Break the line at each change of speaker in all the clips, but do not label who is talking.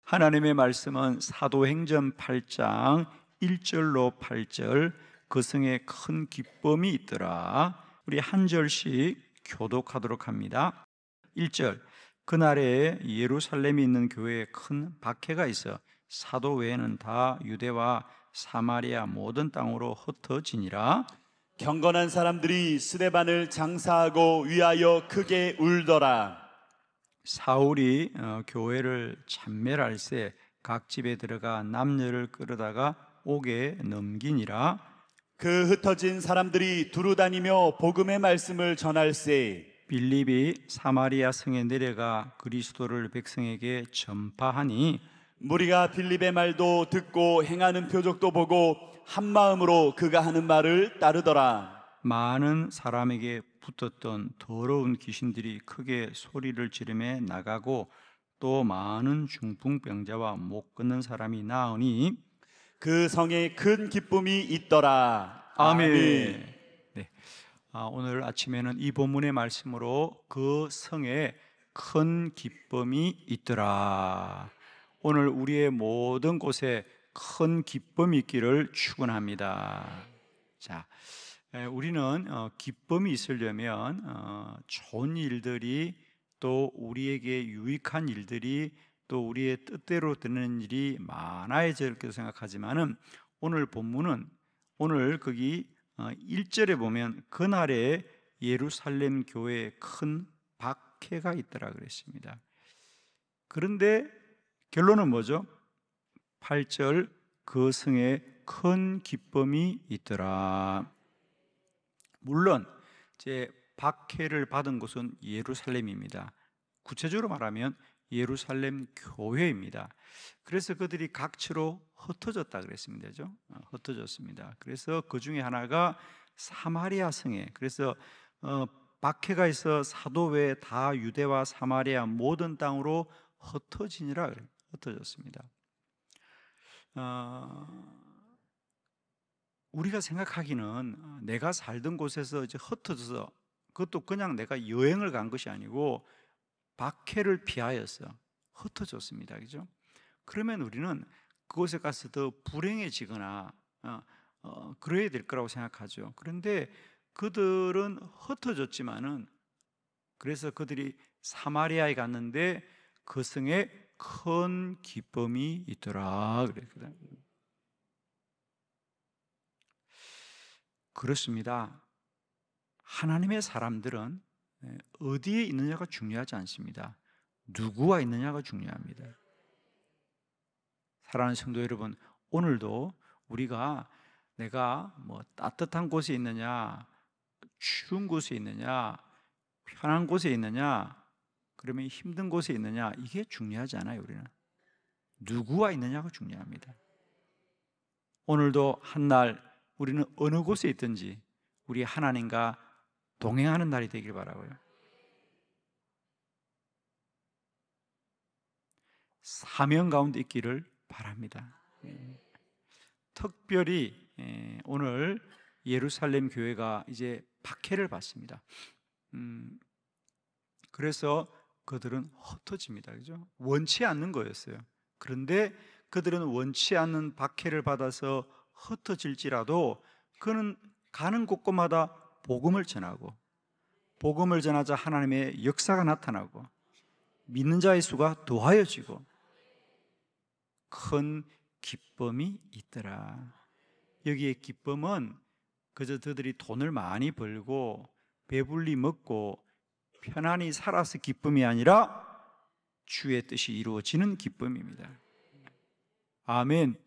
하나님의 말씀은 사도행전 8장 1절로 8절 그 성에 큰 기쁨이 있더라. 우리 한 절씩 교독하도록 합니다. 1절, 그날에 예루살렘에 있는 교회에 큰 박해가 있어 사도 외에는 다 유대와 사마리아 모든 땅으로 흩어지니라.
경건한 사람들이 스데반을 장사하고 위하여 크게 울더라.
사울이 교회를 참멸할세 각 집에 들어가 남녀를 끌어다가 옥에 넘기니라.
그 흩어진 사람들이 두루 다니며 복음의 말씀을 전할세.
빌립이 사마리아 성에 내려가 그리스도를 백성에게 전파하니
무리가 빌립의 말도 듣고 행하는 표적도 보고 한 마음으로 그가 하는 말을 따르더라.
많은 사람에게 붙었던 더러운 귀신들이 크게 소리를 지르며 나가고 또 많은 중풍병자와 못 걷는 사람이 나으니
그 성에 큰 기쁨이 있더라.
아멘. 네. 오늘 아침에는 이 본문의 말씀으로 그 성에 큰 기쁨이 있더라. 오늘 우리의 모든 곳에 큰 기쁨이 있기를 축원합니다. 자, 우리는 기쁨이 있으려면 좋은 일들이 또 우리에게 유익한 일들이 또 우리의 뜻대로 되는 일이 많아야 될 것을 생각하지만은 오늘 본문은 오늘 거기 1절에 보면 그날에 예루살렘 교회에 큰 박해가 있더라 그랬습니다. 그런데 결론은 뭐죠? 8절 그 성에 큰 기쁨이 있더라. 물론 제 박해를 받은 곳은 예루살렘입니다. 구체적으로 말하면 예루살렘 교회입니다. 그래서 그들이 각처로 흩어졌다 그랬습니다. 흩어졌습니다. 그래서 그 중에 하나가 사마리아 성에, 그래서 박해가 있어 사도 외에 다 유대와 사마리아 모든 땅으로 흩어지니라 그래요. 흩어졌습니다. 우리가 생각하기는 내가 살던 곳에서 이제 흩어져서, 그것도 그냥 내가 여행을 간 것이 아니고 박해를 피하여서 흩어졌습니다. 그죠? 그러면 우리는 그곳에 가서 더 불행해지거나 그래야 될 거라고 생각하죠. 그런데 그들은 흩어졌지만은, 그래서 그들이 사마리아에 갔는데 그 성에 큰 기쁨이 있더라 그랬거든요. 그렇습니다. 하나님의 사람들은 어디에 있느냐가 중요하지 않습니다. 누구와 있느냐가 중요합니다. 사랑하는 성도 여러분, 오늘도 우리가 내가 뭐 따뜻한 곳에 있느냐, 추운 곳에 있느냐, 편한 곳에 있느냐, 그러면 힘든 곳에 있느냐, 이게 중요하지 않아요. 우리는 누구와 있느냐가 중요합니다. 오늘도 한날 우리는 어느 곳에 있든지 우리 하나님과 동행하는 날이 되길 바라고요. 사명 가운데 있기를 바랍니다. 특별히 오늘 예루살렘 교회가 이제 박해를 받습니다. 그래서 그들은 흩어집니다. 그죠? 원치 않는 거였어요. 그런데 그들은 원치 않는 박해를 받아서 흩어질지라도 그는 가는 곳곳마다 복음을 전하고, 복음을 전하자 하나님의 역사가 나타나고 믿는 자의 수가 더하여지고 큰 기쁨이 있더라. 여기에 기쁨은 그저 그들이 돈을 많이 벌고 배불리 먹고 편안히 살아서 기쁨이 아니라 주의 뜻이 이루어지는 기쁨입니다. 아멘.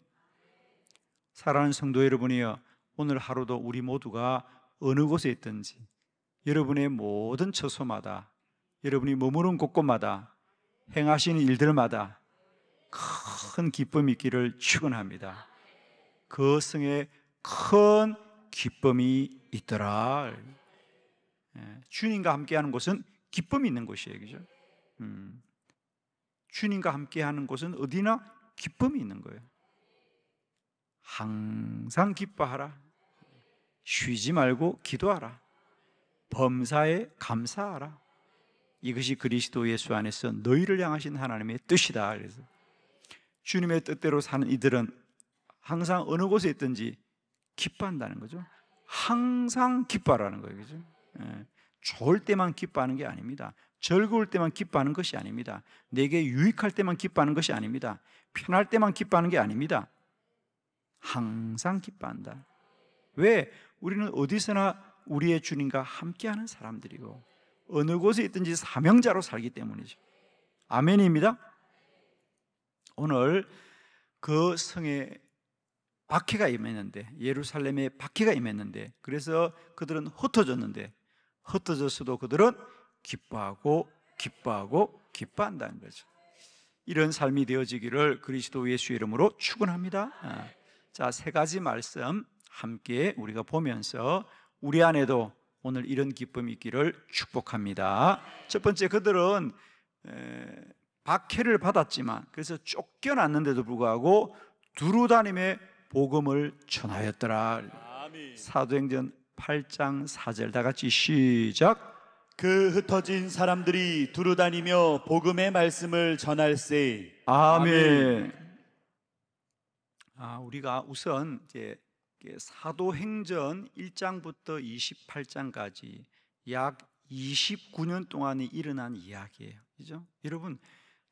사랑하는 성도 여러분이여, 오늘 하루도 우리 모두가 어느 곳에 있든지 여러분의 모든 처소마다, 여러분이 머무는 곳곳마다 행하시는 일들마다 큰 기쁨이 있기를 축원합니다. 그 성에 큰 기쁨이 있더라. 주님과 함께하는 곳은 기쁨이 있는 곳이에요. 그죠? 주님과 함께하는 곳은 어디나 기쁨이 있는 거예요. 항상 기뻐하라. 쉬지 말고 기도하라. 범사에 감사하라. 이것이 그리스도 예수 안에서 너희를 향하신 하나님의 뜻이다. 그래서 주님의 뜻대로 사는 이들은 항상 어느 곳에 있든지 기뻐한다는 거죠. 항상 기뻐하라는 거예요. 그죠? 예. 좋을 때만 기뻐하는 게 아닙니다. 즐거울 때만 기뻐하는 것이 아닙니다. 내게 유익할 때만 기뻐하는 것이 아닙니다. 편할 때만 기뻐하는 게 아닙니다. 항상 기뻐한다. 왜? 우리는 어디서나 우리의 주님과 함께하는 사람들이고 어느 곳에 있든지 사명자로 살기 때문이죠. 아멘입니다. 오늘 그 성에 박해가 임했는데, 예루살렘에 박해가 임했는데, 그래서 그들은 흩어졌는데, 흩어졌어도 그들은 기뻐하고 기뻐하고 기뻐한다는 거죠. 이런 삶이 되어지기를 그리스도 예수 이름으로 축원합니다. 자, 세 가지 말씀 함께 우리가 보면서 우리 안에도 오늘 이런 기쁨이 있기를 축복합니다. 첫 번째, 그들은 박해를 받았지만, 그래서 쫓겨났는데도 불구하고 두루다님의 복음을 전하였더라.
아멘.
사도행전 8장 4절 다 같이 시작.
그 흩어진 사람들이 두루다니며 복음의 말씀을 전할세.
아멘. 우리가 우선 이제 사도행전 1장부터 28장까지 약 29년 동안에 일어난 이야기예요. 그죠? 여러분,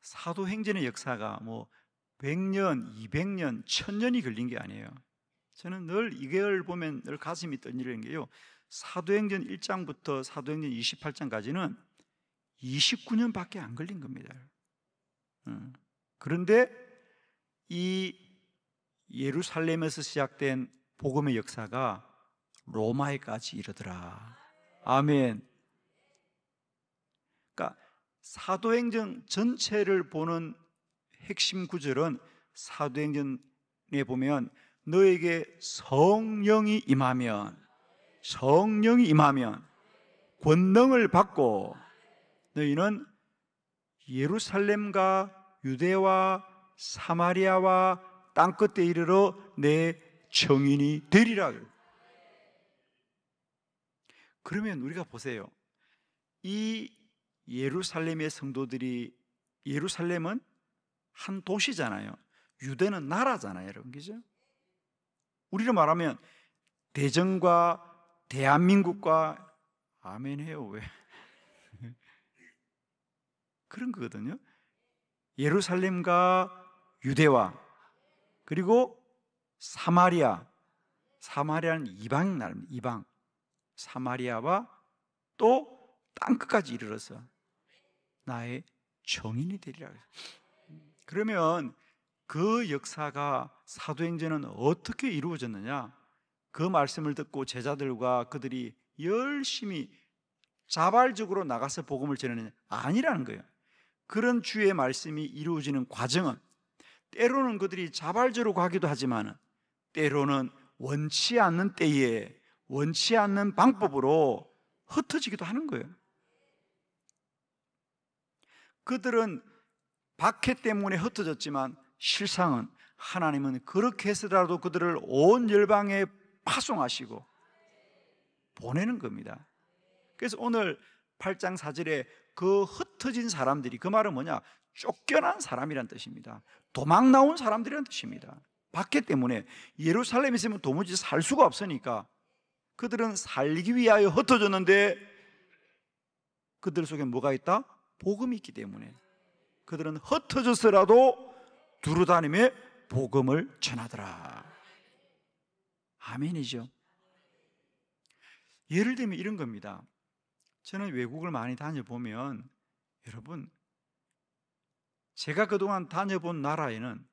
사도행전의 역사가 뭐 100년, 200년, 1000년이 걸린 게 아니에요. 저는 늘 이걸 보면 늘 가슴이 떨리는 게요, 사도행전 1장부터 사도행전 28장까지는 29년밖에 안 걸린 겁니다. 그런데 이 예루살렘에서 시작된 복음의 역사가 로마에까지 이르더라. 아멘. 그러니까 사도행전 전체를 보는 핵심 구절은 사도행전에 보면 너에게 성령이 임하면 권능을 받고 너희는 예루살렘과 유대와 사마리아와 땅끝에 이르러 내 증인이 되리라. 그러면 우리가 보세요. 이 예루살렘의 성도들이, 예루살렘은 한 도시잖아요. 유대는 나라잖아요, 여러분. 그죠? 우리로 말하면 대전과 대한민국과, 아멘해요. 왜? 그런 거거든요. 예루살렘과 유대와, 그리고 사마리아는 이방 나라입니다. 이방. 사마리아와 또 땅끝까지 이르러서 나의 정인이 되리라. 그러면 그 역사가, 사도행전은 어떻게 이루어졌느냐? 그 말씀을 듣고 제자들과 그들이 열심히 자발적으로 나가서 복음을 전하느냐? 아니라는 거예요. 그런 주의 말씀이 이루어지는 과정은 때로는 그들이 자발적으로 가기도 하지만 때로는 원치 않는 때에 원치 않는 방법으로 흩어지기도 하는 거예요. 그들은 박해 때문에 흩어졌지만 실상은 하나님은 그렇게 해서라도 그들을 온 열방에 파송하시고 보내는 겁니다. 그래서 오늘 8장 4절에 그 흩어진 사람들이, 그 말은 뭐냐? 쫓겨난 사람이란 뜻입니다. 도망 나온 사람들이란 뜻입니다. 박해 때문에 예루살렘에 있으면 도무지 살 수가 없으니까 그들은 살기 위하여 흩어졌는데 그들 속에 뭐가 있다? 복음이 있기 때문에 그들은 흩어져서라도 두루다니며 복음을 전하더라. 아멘이죠. 예를 들면 이런 겁니다. 저는 외국을 많이 다녀보면, 여러분, 제가 그동안 다녀본 나라에는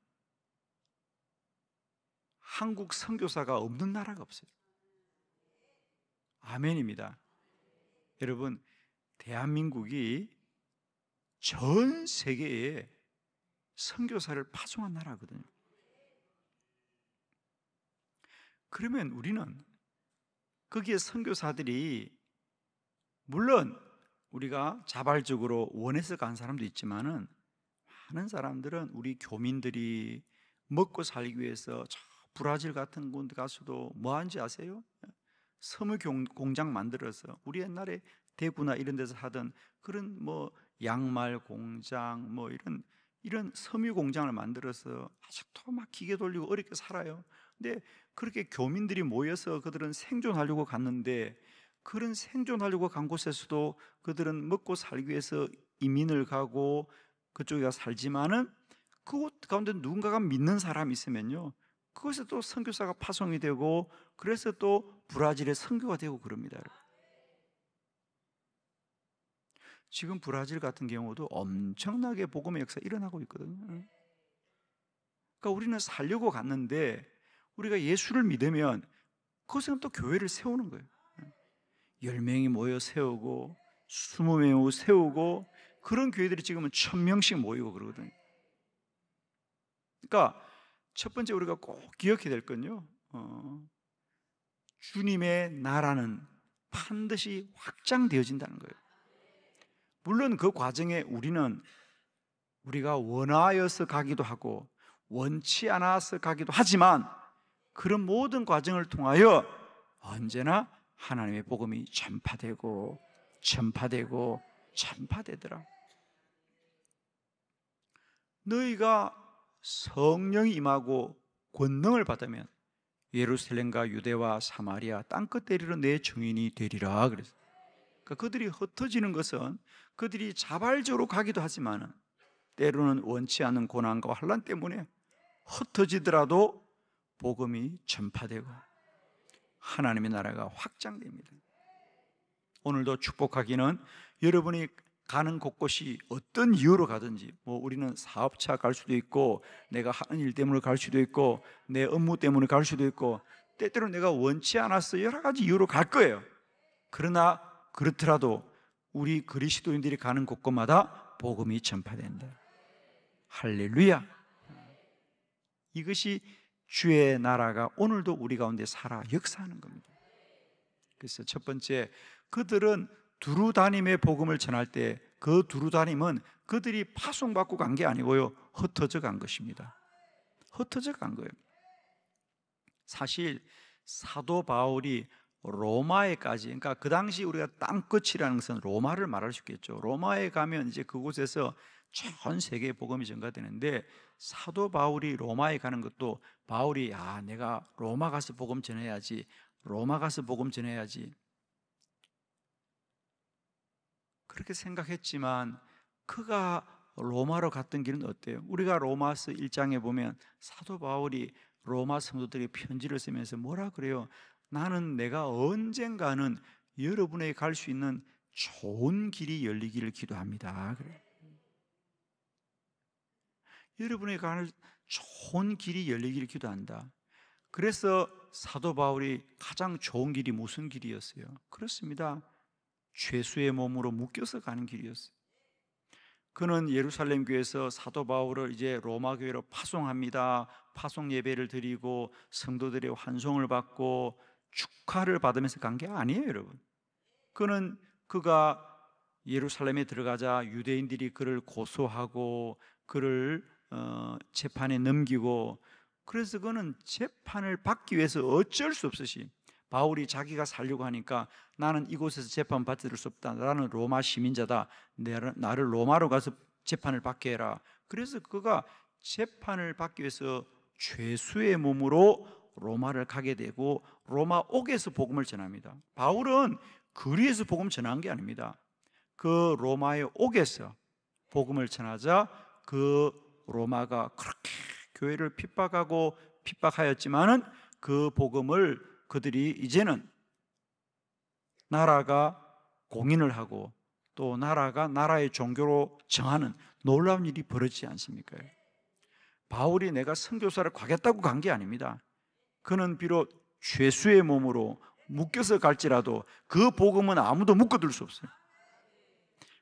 한국 선교사가 없는 나라가 없어요. 아멘입니다. 여러분, 대한민국이 전 세계에 선교사를 파송한 나라거든요. 그러면 우리는 거기에 선교사들이, 물론 우리가 자발적으로 원해서 간 사람도 있지만은 많은 사람들은, 우리 교민들이 먹고 살기 위해서 저 브라질 같은 곳 가서도 뭐 하는지 아세요? 섬유 공장 만들어서, 우리 옛날에 대구나 이런 데서 하던 그런 뭐 양말 공장, 뭐 이런 이런 섬유 공장을 만들어서 아직도 막 기계 돌리고 어렵게 살아요. 근데 그렇게 교민들이 모여서 그들은 생존하려고 갔는데, 그런 생존하려고 간 곳에서도 그들은 먹고 살기 위해서 이민을 가고 그쪽에 가서 살지만은, 그곳 가운데 누군가가 믿는 사람이 있으면요, 그것에 또 선교사가 파송이 되고, 그래서 또 브라질에 선교가 되고 그럽니다. 지금 브라질 같은 경우도 엄청나게 복음의 역사 일어나고 있거든요. 그러니까 우리는 살려고 갔는데, 우리가 예수를 믿으면 그것은 또 교회를 세우는 거예요. 10명이 모여 세우고 20명 세우고, 그런 교회들이 지금은 1000명씩 모이고 그러거든요. 그러니까 첫 번째 우리가 꼭 기억해야 될 건요, 주님의 나라는 반드시 확장되어진다는 거예요. 물론 그 과정에 우리가 원하여서 가기도 하고 원치 않아서 가기도 하지만, 그런 모든 과정을 통하여 언제나 하나님의 복음이 전파되고 전파되고 전파되더라. 너희가 성령이 임하고 권능을 받으면 예루살렘과 유대와 사마리아 땅끝 이르러 내 증인이 되리라. 그래서 그러니까 그들이 흩어지는 것은 그들이 자발적으로 가기도 하지만, 때로는 원치 않는 고난과 환난 때문에 흩어지더라도 복음이 전파되고 하나님의 나라가 확장됩니다. 오늘도 축복하기는, 여러분이 가는 곳곳이 어떤 이유로 가든지, 우리는 사업차 갈 수도 있고, 내가 하는 일 때문에 갈 수도 있고, 내 업무 때문에 갈 수도 있고, 때때로 내가 원치 않아서 여러 가지 이유로 갈 거예요. 그러나 그렇더라도 우리 그리스도인들이 가는 곳곳마다 복음이 전파된다. 할렐루야. 이것이 주의 나라가 오늘도 우리 가운데 살아 역사하는 겁니다. 그래서 첫 번째, 그들은 두루다님의 복음을 전할 때 그 두루다님은 그들이 파송받고 간 게 아니고요, 흩어져 간 것입니다. 흩어져 간 거예요. 사실 사도 바울이 로마에까지, 그러니까 그 당시 우리가 땅끝이라는 것은 로마를 말할 수 있겠죠. 로마에 가면 이제 그곳에서 전 세계에 복음이 전가되는데, 사도 바울이 로마에 가는 것도 바울이 내가 로마 가서 복음 전해야지, 로마 가서 복음 전해야지, 그렇게 생각했지만, 그가 로마로 갔던 길은 어때요? 우리가 로마서 1장에 보면 사도 바울이 로마 성도들에게 편지를 쓰면서 뭐라 그래요? 나는 내가 언젠가는 여러분에게 갈 수 있는 좋은 길이 열리기를 기도합니다. 그래요. 여러분에게 갈 좋은 길이 열리기를 기도한다. 그래서 사도 바울이 가장 좋은 길이 무슨 길이었어요? 그렇습니다. 죄수의 몸으로 묶여서 가는 길이었어요. 그는 예루살렘 교회에서 사도 바울을 이제 로마 교회로 파송합니다. 파송 예배를 드리고 성도들의 환송을 받고 축하를 받으면서 간 게 아니에요, 여러분. 그가 예루살렘에 들어가자 유대인들이 그를 고소하고 그를 재판에 넘기고, 그래서 그는 재판을 받기 위해서 어쩔 수 없이, 바울이 자기가 살려고 하니까 나는 이곳에서 재판 받을 수 없다, 나는 로마 시민자다, 나를 로마로 가서 재판을 받게 해라. 그래서 그가 재판을 받기 위해서 죄수의 몸으로 로마를 가게 되고, 로마 옥에서 복음을 전합니다. 바울은 거리에서 복음 전한 게 아닙니다. 그 로마의 옥에서 복음을 전하자 그 로마가 그렇게 교회를 핍박하고 핍박하였지만은, 그 복음을 그들이 이제는 나라가 공인을 하고 또 나라가 나라의 종교로 정하는 놀라운 일이 벌어지지 않습니까? 바울이 내가 선교사를 가겠다고 간 게 아닙니다. 그는 비록 죄수의 몸으로 묶여서 갈지라도 그 복음은 아무도 묶어둘 수 없어요.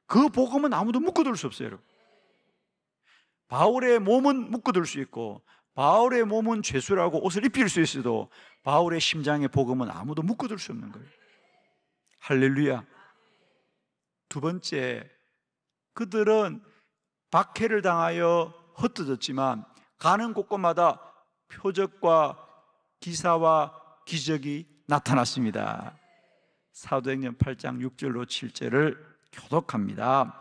그 복음은 아무도 묶어둘 수 없어요, 여러분. 바울의 몸은 묶어둘 수 있고, 바울의 몸은 죄수라고 옷을 입힐 수 있어도 바울의 심장의 복음은 아무도 묶어둘 수 없는 거예요. 할렐루야. 두 번째, 그들은 박해를 당하여 흩어졌지만 가는 곳곳마다 표적과 기사와 기적이 나타났습니다. 사도행전 8장 6절로 7절을 교독합니다.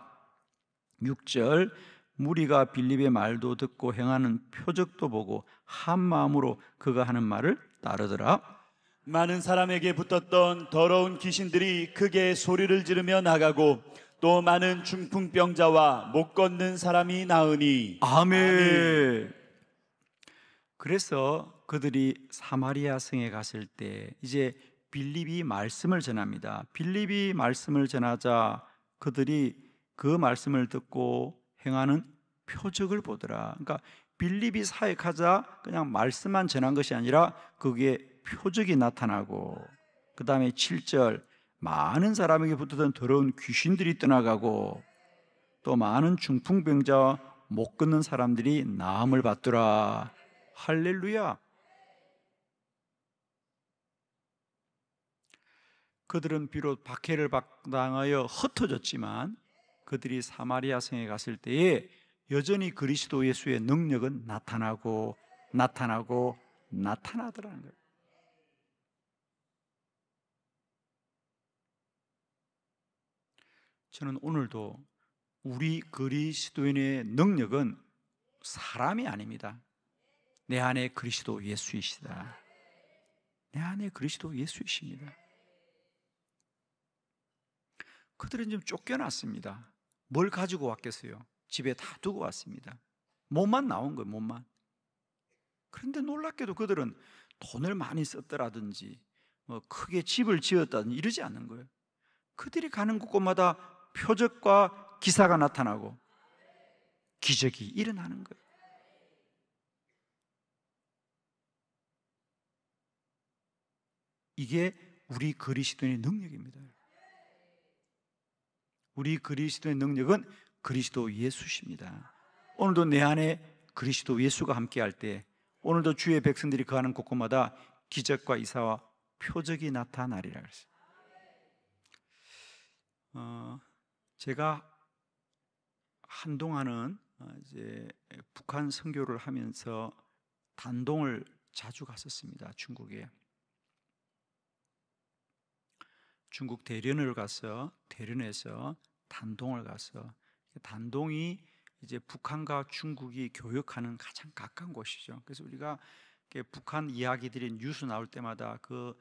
6절, 무리가 빌립의 말도 듣고 행하는 표적도 보고 한 마음으로 그가 하는 말을 따르더라.
많은 사람에게 붙었던 더러운 귀신들이 크게 소리를 지르며 나가고 또 많은 중풍병자와 못 걷는 사람이 나으니.
아멘. 그래서 그들이 사마리아 성에 갔을 때 이제 빌립이 말씀을 전합니다. 빌립이 말씀을 전하자 그들이 그 말씀을 듣고 행하는 표적을 보더라. 그러니까 빌립이 사역하자 그냥 말씀만 전한 것이 아니라 그게 표적이 나타나고, 그 다음에 7절 많은 사람에게 붙었던 더러운 귀신들이 떠나가고 또 많은 중풍병자와 못 걷는 사람들이 나음을 받더라. 할렐루야. 그들은 비록 박해를 당하여 흩어졌지만 그들이 사마리아 성에 갔을 때에 여전히 그리스도 예수의 능력은 나타나고 나타나더라는 거예요. 저는 오늘도 우리 그리스도인의 능력은 사람이 아닙니다. 내 안에 그리스도 예수이시다. 내 안에 그리스도 예수이십니다. 그들은 좀 쫓겨났습니다. 뭘 가지고 왔겠어요? 집에 다 두고 왔습니다. 몸만 나온 거예요, 몸만. 그런데 놀랍게도 그들은 돈을 많이 썼더라든지 크게 집을 지었다든지 이러지 않는 거예요. 그들이 가는 곳곳마다 표적과 기사가 나타나고 기적이 일어나는 거예요. 이게 우리 그리스도인의 능력입니다. 우리 그리스도의 능력은 그리스도 예수십니다. 오늘도 내 안에 그리스도 예수가 함께할 때, 오늘도 주의 백성들이 거하는 곳곳마다 기적과 이사와 표적이 나타나리라 그랬어요. 제가 한동안은 이제 북한 선교를 하면서 단동을 자주 갔었습니다. 중국에. 중국 대련을 가서 대련에서 단동을 가서, 단동이 이제 북한과 중국이 교역하는 가장 가까운 곳이죠. 그래서 우리가 북한 이야기들이 뉴스 나올 때마다 그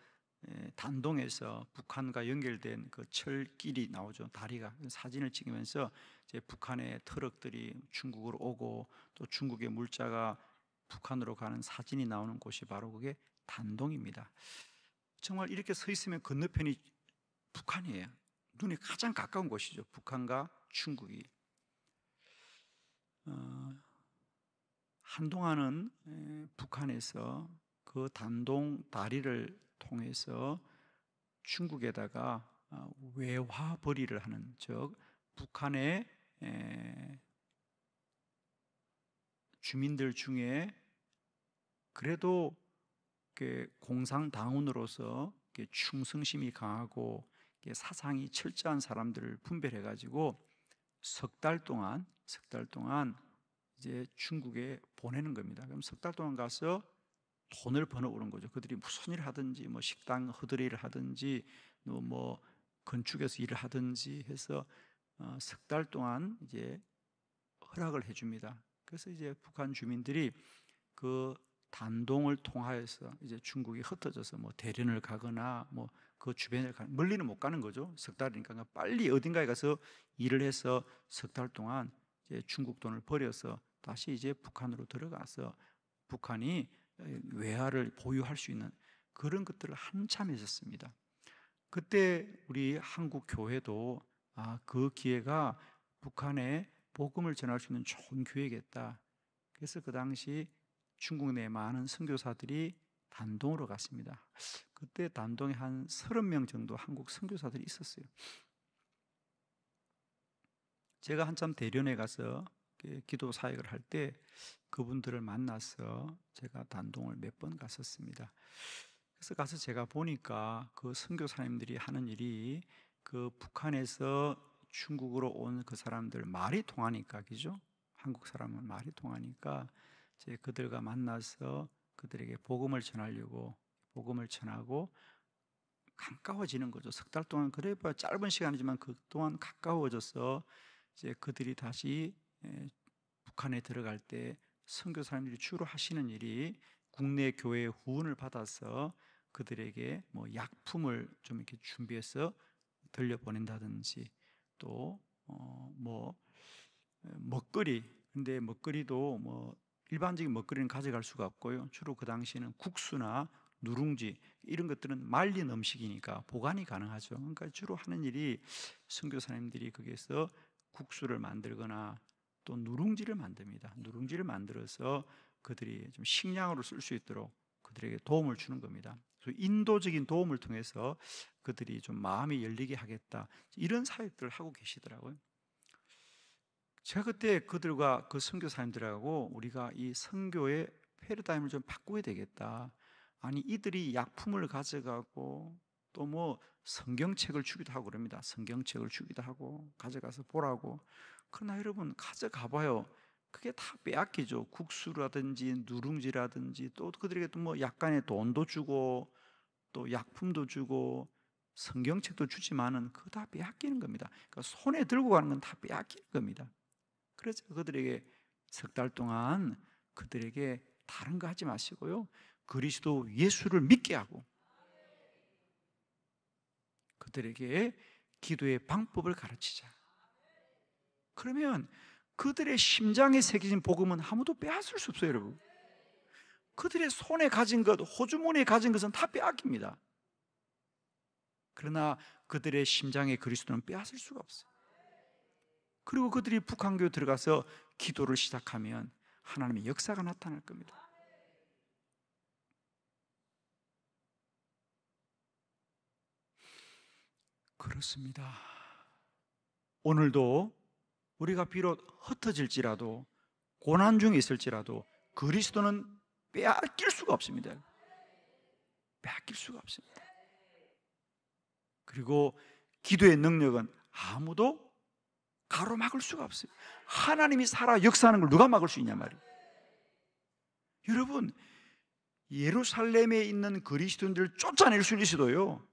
단동에서 북한과 연결된 그 철길이 나오죠. 다리가. 사진을 찍으면서 이제 북한의 트럭들이 중국으로 오고 또 중국의 물자가 북한으로 가는 사진이 나오는 곳이 바로 그게 단동입니다. 정말 이렇게 서 있으면 건너편이 북한이에요. 눈에 가장 가까운 곳이죠. 북한과 중국이. 한동안은 북한에서 그 단동 다리를 통해서 중국에다가 외화벌이를 하는, 즉 북한의 주민들 중에 그래도 공상당원으로서 충성심이 강하고 사상이 철저한 사람들을 분별해 가지고 석 달 동안 이제 중국에 보내는 겁니다. 그럼 석 달 동안 가서 돈을 버는 거죠. 그들이 무슨 일을 하든지, 뭐 식당 허드레일을 하든지, 뭐 건축에서 일을 하든지 해서 석 달 동안 이제 허락을 해줍니다. 그래서 이제 북한 주민들이 그 단동을 통하여서 이제 중국이 흩어져서 뭐 대련을 가거나 뭐 그 주변을 멀리는 못 가는 거죠. 석 달이니까 빨리 어딘가에 가서 일을 해서 석 달 동안 이제 중국 돈을 버려서 다시 이제 북한으로 들어가서 북한이 외화를 보유할 수 있는 그런 것들을 한참 했었습니다. 그때 우리 한국 교회도 그 기회가 북한에 복음을 전할 수 있는 좋은 기회겠다. 그래서 그 당시 중국 내 많은 선교사들이 단동으로 갔습니다. 그때 단동에 한 30명 정도 한국 선교사들이 있었어요. 제가 한참 대련에 가서 기도 사역을 할 때 그분들을 만나서 제가 단동을 몇 번 갔었습니다. 그래서 가서 제가 보니까 그 선교사님들이 하는 일이 그 북한에서 중국으로 온 그 사람들 말이 통하니까, 그죠? 한국 사람은 말이 통하니까 이제 그들과 만나서 그들에게 복음을 전하려고 복음을 전하고 가까워지는 거죠. 석 달 동안 그래 봐 짧은 시간이지만 그 동안 가까워져서 이제 그들이 다시 북한에 들어갈 때 선교사님들이 주로 하시는 일이 국내 교회 후원을 받아서 그들에게 뭐 약품을 좀 이렇게 준비해서 들려보낸다든지, 또 뭐 먹거리, 근데 먹거리도 뭐 일반적인 먹거리는 가져갈 수가 없고요. 주로 그 당시에는 국수나 누룽지 이런 것들은 말린 음식이니까 보관이 가능하죠. 그러니까 주로 하는 일이 선교사님들이 거기에서 국수를 만들거나 또 누룽지를 만듭니다. 누룽지를 만들어서 그들이 좀 식량으로 쓸 수 있도록 그들에게 도움을 주는 겁니다. 그래서 인도적인 도움을 통해서 그들이 좀 마음이 열리게 하겠다, 이런 사역들을 하고 계시더라고요. 제가 그때 그들과 그 선교사님들하고 우리가 이 선교의 패러다임을 좀 바꿔야 되겠다. 아니, 이들이 약품을 가져가고 또 뭐 성경책을 주기도 하고 그럽니다. 성경책을 주기도 하고 가져가서 보라고. 그러나 여러분, 가져가 봐요. 그게 다 빼앗기죠. 국수라든지 누룽지라든지, 또 그들에게 또 뭐 약간의 돈도 주고 또 약품도 주고 성경책도 주지만은 그거 다 빼앗기는 겁니다. 그러니까 손에 들고 가는 건 다 빼앗기는 겁니다. 그래서 그들에게 석 달 동안 그들에게 다른 거 하지 마시고요, 그리스도 예수를 믿게 하고 그들에게 기도의 방법을 가르치자. 그러면 그들의 심장에 새겨진 복음은 아무도 빼앗을 수 없어요, 여러분. 그들의 손에 가진 것, 호주머니에 가진 것은 다 빼앗깁니다. 그러나 그들의 심장에 그리스도는 빼앗을 수가 없어요. 그리고 그들이 북한교에 들어가서 기도를 시작하면 하나님의 역사가 나타날 겁니다. 그렇습니다. 오늘도 우리가 비록 흩어질지라도, 고난 중에 있을지라도 그리스도는 빼앗길 수가 없습니다. 빼앗길 수가 없습니다. 그리고 기도의 능력은 아무도 가로막을 수가 없어요. 하나님이 살아 역사하는 걸 누가 막을 수 있냐 말이에요. 여러분, 예루살렘에 있는 그리스도인들을 쫓아낼 수는 있어도요,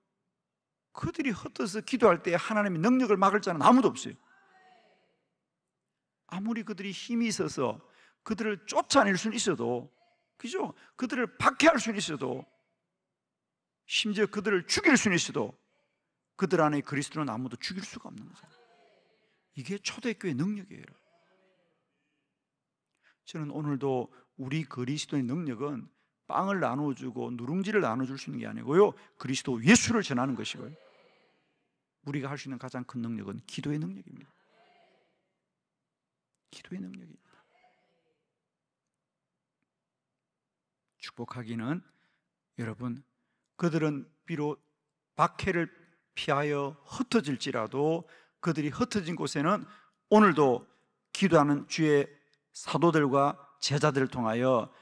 그들이 흩어서 기도할 때 하나님의 능력을 막을 자는 아무도 없어요. 아무리 그들이 힘이 있어서 그들을 쫓아낼 수는 있어도, 그죠? 그들을 박해할 수는 있어도, 심지어 그들을 죽일 수는 있어도 그들 안에 그리스도는 아무도 죽일 수가 없는 거죠. 이게 초대교회의 능력이에요. 저는 오늘도 우리 그리스도의 능력은 빵을 나눠주고 누룽지를 나눠줄 수 있는 게 아니고요, 그리스도 예수를 전하는 것이고요, 우리가 할 수 있는 가장 큰 능력은 기도의 능력입니다. 기도의 능력입니다. 축복하기는, 여러분, 그들은 비록 박해를 피하여 흩어질지라도 그들이 흩어진 곳에는 오늘도 기도하는 주의 사도들과 제자들을 통하여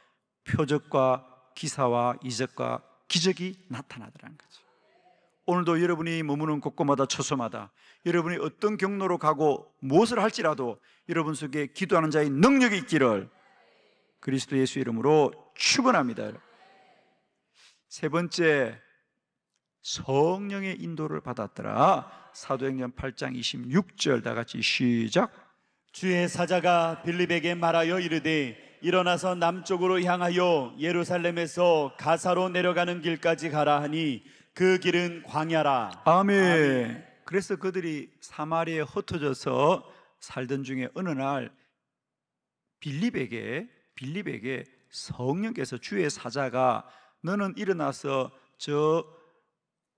표적과 기사와 이적과 기적이 나타나더라는 거죠. 오늘도 여러분이 머무는 곳곳마다 처소마다 여러분이 어떤 경로로 가고 무엇을 할지라도 여러분 속에 기도하는 자의 능력이 있기를 그리스도 예수 이름으로 축원합니다. 세 번째, 성령의 인도를 받았더라. 사도행전 8장 26절 다 같이 시작.
주의 사자가 빌립에게 말하여 이르되 일어나서 남쪽으로 향하여 예루살렘에서 가사로 내려가는 길까지 가라 하니 그 길은 광야라.
아멘. 그래서 그들이 사마리아에 흩어져서 살던 중에 어느 날 빌립에게 성령께서, 주의 사자가 너는 일어나서 저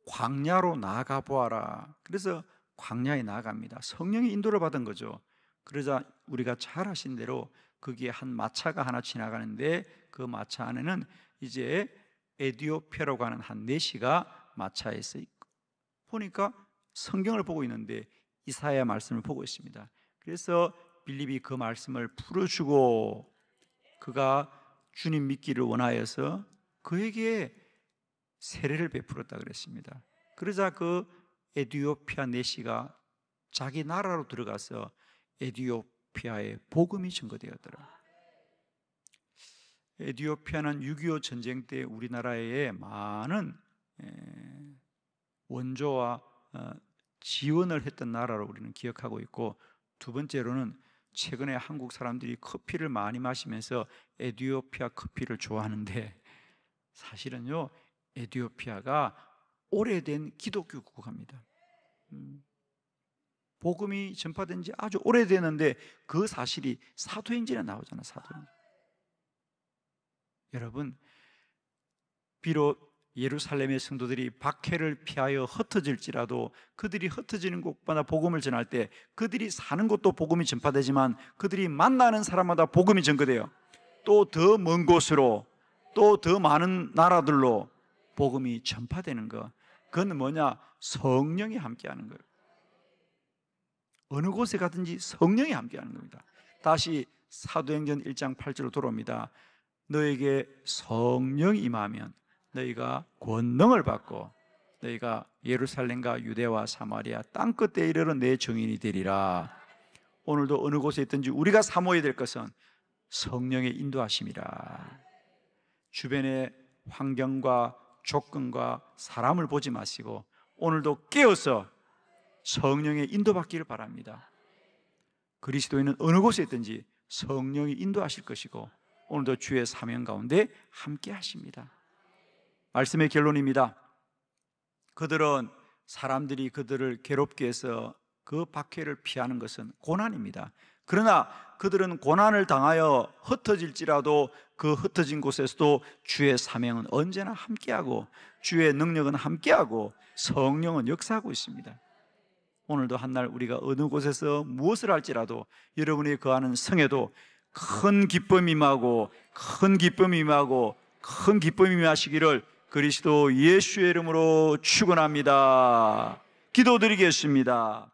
광야로 나아가 보아라. 그래서 광야에 나아갑니다. 성령의 인도를 받은 거죠. 그러자 우리가 잘 아신 대로 거기에 한 마차가 하나 지나가는데 그 마차 안에는 이제 에디오피아라고 하는 한 내시가 마차에서 있고, 보니까 성경을 보고 있는데 이사야 말씀을 보고 있습니다. 그래서 빌립이 그 말씀을 풀어주고 그가 주님 믿기를 원하여서 그에게 세례를 베풀었다 그랬습니다. 그러자 그 에디오피아 내시가 자기 나라로 들어가서 에디오피아에 복음이 전거되었더라. 에디오피아는 6.25 전쟁 때 우리나라에 많은 원조와 지원을 했던 나라로 우리는 기억하고 있고, 두 번째로는 최근에 한국 사람들이 커피를 많이 마시면서 에티오피아 커피를 좋아하는데, 사실은요, 에티오피아가 오래된 기독교 국가입니다. 복음이 전파된 지 아주 오래됐는데 그 사실이 사도행전에 나오잖아요. 사도행전. 여러분, 비록 예루살렘의 성도들이 박해를 피하여 흩어질지라도 그들이 흩어지는 곳마다 복음을 전할 때 그들이 사는 곳도 복음이 전파되지만 그들이 만나는 사람마다 복음이 전거돼요. 또 더 먼 곳으로, 또 더 많은 나라들로 복음이 전파되는 것, 그건 뭐냐? 성령이 함께하는 거예요. 어느 곳에 가든지 성령이 함께하는 겁니다. 다시 사도행전 1장 8절로 돌아옵니다. 너에게 성령이 임하면 너희가 권능을 받고 너희가 예루살렘과 유대와 사마리아 땅끝에 이르러 내 증인이 되리라. 오늘도 어느 곳에 있든지 우리가 사모해야 될 것은 성령의 인도하심이라. 주변의 환경과 조건과 사람을 보지 마시고 오늘도 깨어서 성령의 인도받기를 바랍니다. 그리스도인은 어느 곳에 있든지 성령이 인도하실 것이고 오늘도 주의 사명 가운데 함께 하십니다. 말씀의 결론입니다. 그들은 사람들이 그들을 괴롭게 해서 그 박해를 피하는 것은 고난입니다. 그러나 그들은 고난을 당하여 흩어질지라도 그 흩어진 곳에서도 주의 사명은 언제나 함께하고 주의 능력은 함께하고 성령은 역사하고 있습니다. 오늘도 한날 우리가 어느 곳에서 무엇을 할지라도 여러분이 거하는 성에도 큰 기쁨이 임하고 큰 기쁨이 임하고 큰 기쁨이 임하시기를 그리스도 예수의 이름으로 축원합니다. 기도드리겠습니다.